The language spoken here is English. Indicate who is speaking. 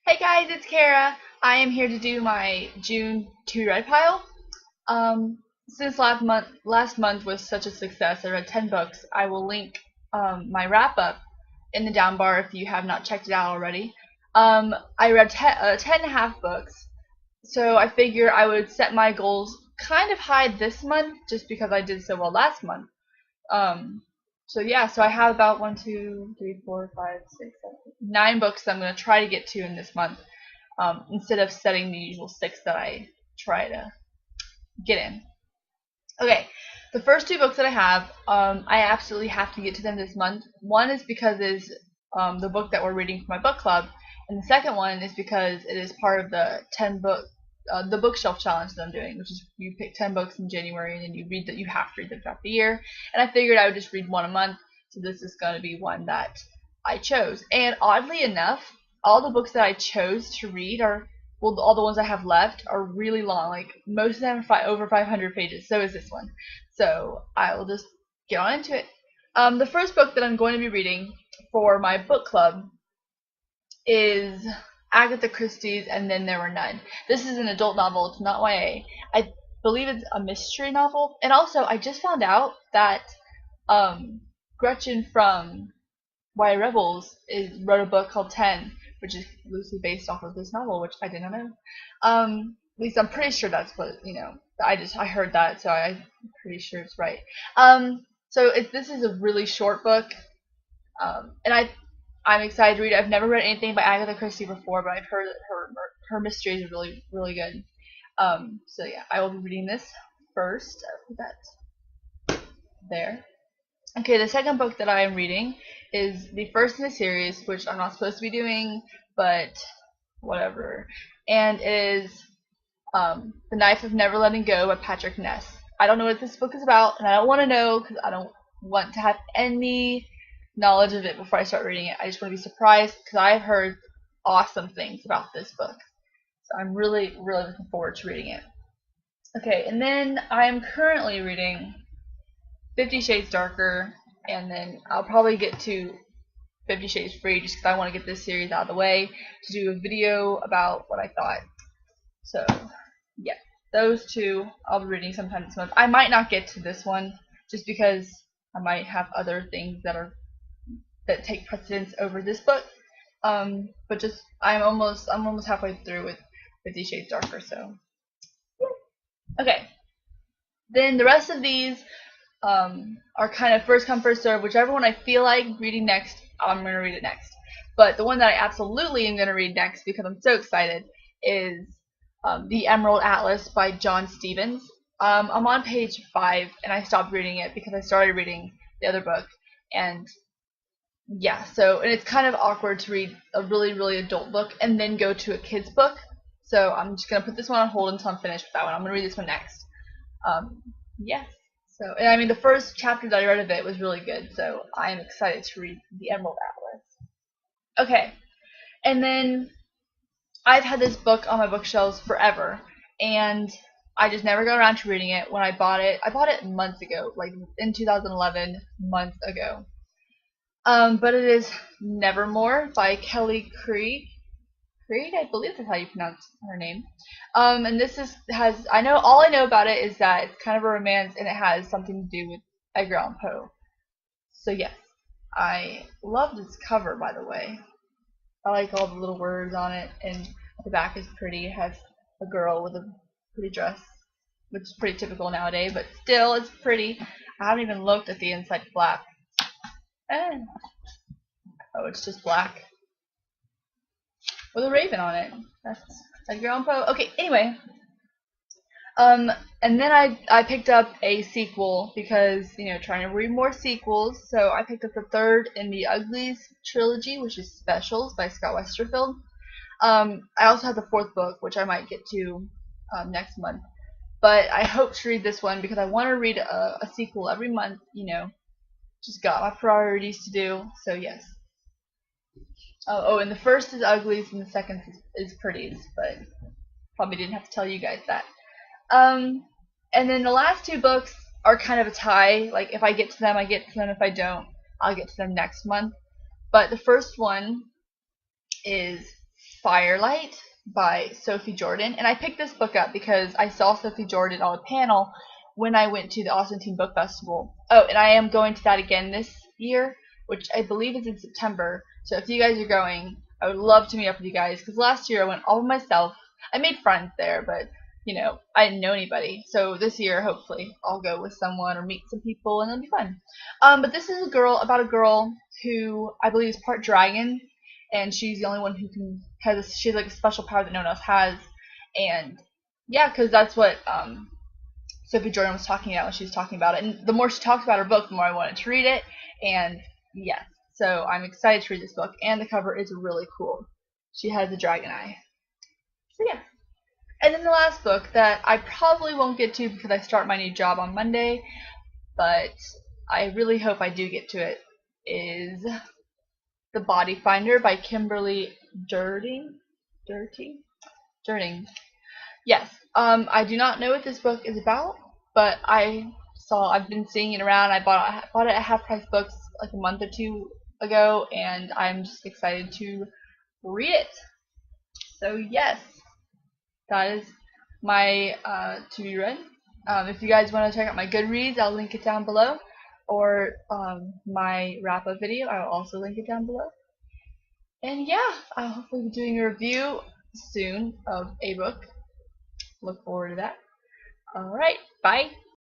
Speaker 1: Hey guys, it's Kara. I am here to do my June to read pile. Since last month was such a success, I read 10 books. I will link my wrap up in the down bar if you have not checked it out already. I read 10 and a half books, so I figure I would set my goals kind of high this month just because I did so well last month. Um, so I have about 9 books that I'm going to try to get to in this month, instead of setting the usual 6 that I try to get in. Okay, the first 2 books that I have, I absolutely have to get to them this month. One is because it is the book that we're reading for my book club, and the second one is because it is part of the bookshelf challenge that I'm doing, which is you pick 10 books in January and then you have to read them throughout the year. And I figured I would just read one a month, so this is going to be one that I chose. And oddly enough, all the books that I chose to read all the ones I have left are really long. Like most of them are over 500 pages. So is this one. So I will just get on into it. The first book that I'm going to be reading for my book club is Agatha Christie's And Then There Were None. This is an adult novel. It's not YA. I believe it's a mystery novel. And also, I just found out that Gretchen from YA Rebels wrote a book called 10, which is loosely based off of this novel, which I did not know. At least I'm pretty sure that's what, I heard that, so I'm pretty sure it's right. This is a really short book, and I'm excited to read it. I've never read anything by Agatha Christie before, but I've heard that her mysteries are really really good. I will be reading this first. I'll put that there. Okay, the second book that I am reading is the first in the series, which I'm not supposed to be doing, but whatever. And it is The Knife of Never Letting Go by Patrick Ness. I don't know what this book is about, and I don't want to know because I don't want to have any knowledge of it before I start reading it. I just want to be surprised because I've heard awesome things about this book. So I'm really, really looking forward to reading it. Okay, and then I am currently reading 50 Shades Darker, and then I'll probably get to 50 Shades Free just because I want to get this series out of the way to do a video about what I thought. So, yeah, those 2 I'll be reading sometime this month. I might not get to this one just because I might have other things that take precedence over this book. But just I'm almost halfway through with 50 Shades Darker, so okay. Then the rest of these are kind of first come first serve. Whichever one I feel like reading next, I'm gonna read it next. But the one that I absolutely am gonna read next because I'm so excited is The Emerald Atlas by John Stevens. I'm on page 5 and I stopped reading it because I started reading the other book, and and it's kind of awkward to read a really, really adult book and then go to a kid's book. So I'm just gonna put this one on hold until I'm finished with that one. I'm gonna read this one next. Yes. And I mean, the first chapter that I read of it was really good, so I am excited to read The Emerald Atlas. Okay, and then I've had this book on my bookshelves forever, and I just never got around to reading it. When I bought it months ago, like in 2011, months ago. But it is Nevermore by Kelly Creed. Creed, I believe that's how you pronounce her name. And this has all I know about it is that it's kind of a romance and it has something to do with Edgar Allan Poe. So yes, I love this cover, by the way. I like all the little words on it, and the back is pretty. It has a girl with a pretty dress, which is pretty typical nowadays, but still, it's pretty. I haven't even looked at the inside flap. Oh, it's just black with a raven on it. That's Edgar Allan Poe. Okay, anyway. And then I picked up a sequel because, trying to read more sequels. So I picked up the third in the Uglies trilogy, which is Specials by Scott Westerfeld. I also have the fourth book, which I might get to next month. But I hope to read this one because I want to read a sequel every month, Just got my priorities to do, so yes. And the first is Uglies and the second is Pretties, but probably didn't have to tell you guys that. And then the last 2 books are kind of a tie. Like, if I get to them, I get to them. If I don't, I'll get to them next month. But the first one is Firelight by Sophie Jordan, and I picked this book up because I saw Sophie Jordan on a panel when I went to the Austin Teen Book Festival. Oh, and I am going to that again this year, which I believe is in September. So if you guys are going, I would love to meet up with you guys, because last year I went all by myself. I made friends there, but you know, I didn't know anybody. So this year, hopefully, I'll go with someone or meet some people, and it'll be fun. But this is about a girl who I believe is part dragon, and she's the only one who she's like a special power that no one else has. And yeah, because that's what Sophie Jordan was talking about when she was talking about it. And the more she talked about her book, the more I wanted to read it. And yes, so I'm excited to read this book, and the cover is really cool. She has a dragon eye. So yeah. And then the last book that I probably won't get to because I start my new job on Monday, but I really hope I do get to it, is The Body Finder by Kimberly Durting. Yes. I do not know what this book is about, but I've been seeing it around. I bought it at Half Price Books like a month or two ago, and I'm just excited to read it. So yes, that is my to be read. If you guys want to check out my Goodreads, I'll link it down below, or my wrap up video, I will also link it down below. And yeah, I'll hopefully be doing a review soon of a book. Look forward to that. Alright, bye.